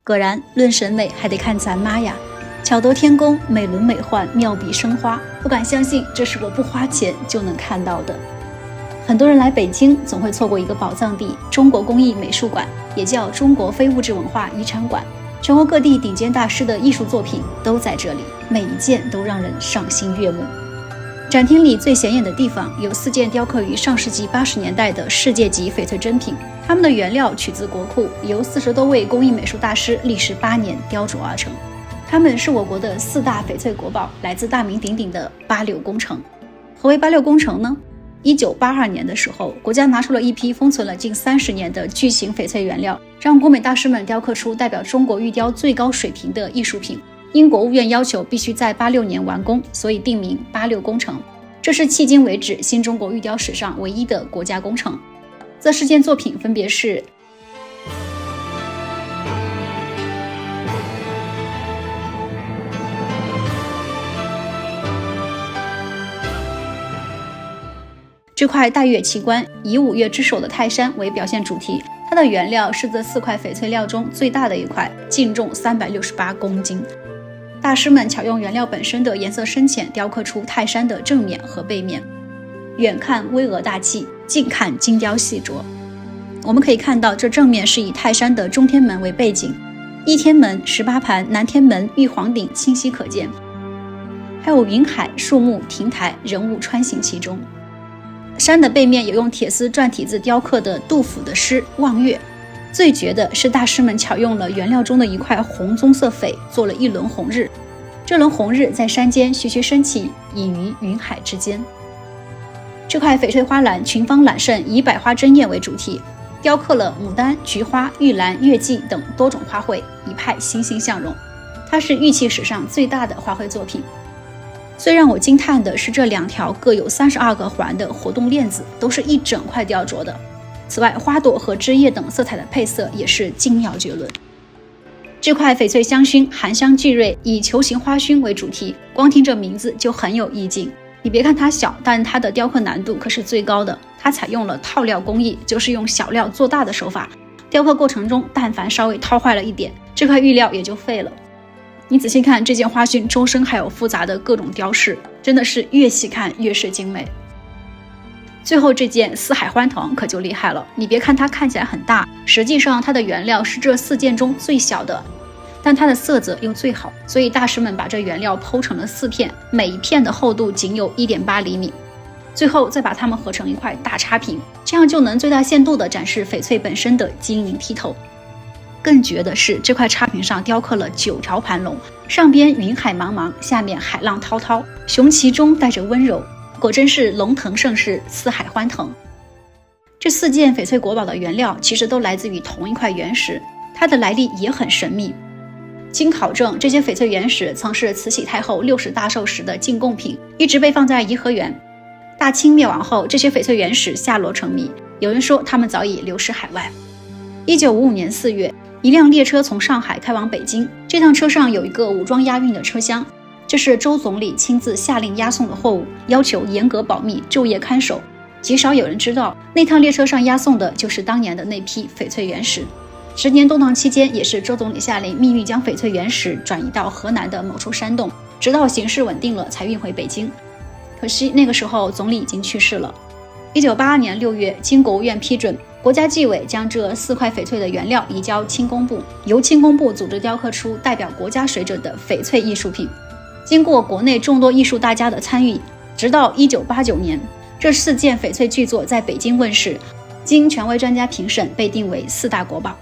果然，论审美还得看咱妈呀，巧夺天工，美轮美奂，妙笔生花，不敢相信这是我不花钱就能看到的。很多人来北京总会错过一个宝藏地——中国工艺美术馆，也叫中国非物质文化遗产馆。全国各地顶尖大师的艺术作品都在这里，每一件都让人赏心悦目。展厅里最显眼的地方有4件雕刻于上世纪80年代的世界级翡翠珍品，它们的原料取自国库，由40多位工艺美术大师历时8年雕琢而成。它们是我国的4大翡翠国宝，来自大名鼎鼎的86工程。何为86工程呢？1982年的时候，国家拿出了一批封存了近30年的巨型翡翠原料，让国美大师们雕刻出代表中国玉雕最高水平的艺术品。因国务院要求必须在86年完工，所以定名86工程。这是迄今为止新中国玉雕史上唯一的国家工程。这4件作品分别是这块大月奇观，以5月之首的泰山为表现主题，它的原料是这4块翡翠料中最大的一块，净重368公斤。大师们巧用原料本身的颜色深浅雕刻出泰山的正面和背面，远看巍峨大气，近看精雕细琢。我们可以看到，这正面是以泰山的中天门为背景，一天门、18盘、南天门、玉皇顶清晰可见，还有云海、树木、亭台，人物穿行其中。山的背面有用铁丝篆体字雕刻的杜甫的诗《望月》。最绝的是大师们巧用了原料中的一块红棕色翡做了一轮红日，这轮红日在山间徐徐升起，隐于云海之间。这块翡翠花篮群芳揽胜，以百花争艳为主题，雕刻了牡丹、菊花、玉兰、月季等多种花卉，一派欣欣向荣。它是玉器史上最大的花卉作品。最让我惊叹的是这2条各有32个环的活动链子，都是一整块雕琢的。此外，花朵和枝叶等色彩的配色也是精妙绝伦。这块翡翠香薰含香聚瑞，以球形花熏为主题，光听这名字就很有意境。你别看它小，但它的雕刻难度可是最高的。它采用了套料工艺，就是用小料做大的手法。雕刻过程中，但凡稍微掏坏了一点，这块玉料也就废了。你仔细看这件花熏周身还有复杂的各种雕饰，真的是越细看越是精美。最后这件四海欢腾可就厉害了，你别看它看起来很大，实际上它的原料是这4件中最小的，但它的色泽又最好，所以大师们把这原料剖成了4片，每一片的厚度仅有 1.8 厘米，最后再把它们合成一块大插屏，这样就能最大限度地展示翡翠本身的晶莹剔透。更绝的是，这块插屏上雕刻了9条盘龙，上边云海茫茫，下面海浪滔滔，雄奇中带着温柔，果真是龙腾盛世，四海欢腾。这4件翡翠国宝的原料其实都来自于同一块原石，它的来历也很神秘。经考证，这些翡翠原石曾是慈禧太后60大寿时的进贡品，一直被放在颐和园。大清灭亡后，这些翡翠原石下落成谜，有人说它们早已流失海外。1955年4月，一辆列车从上海开往北京，这趟车上有一个武装押运的车厢，这是周总理亲自下令押送的货物，要求严格保密，昼夜看守。极少有人知道，那趟列车上押送的就是当年的那批翡翠原石。10年动荡期间，也是周总理下令秘密将翡翠原石转移到河南的某处山洞，直到形势稳定了才运回北京。可惜那个时候总理已经去世了。1982年6月，经国务院批准，国家纪委将这4块翡翠的原料移交轻工部，由轻工部组织雕刻出代表国家水准的翡翠艺术品。经过国内众多艺术大家的参与，直到1989年，这4件翡翠巨作在北京问世，经权威专家评审，被定为4大国宝。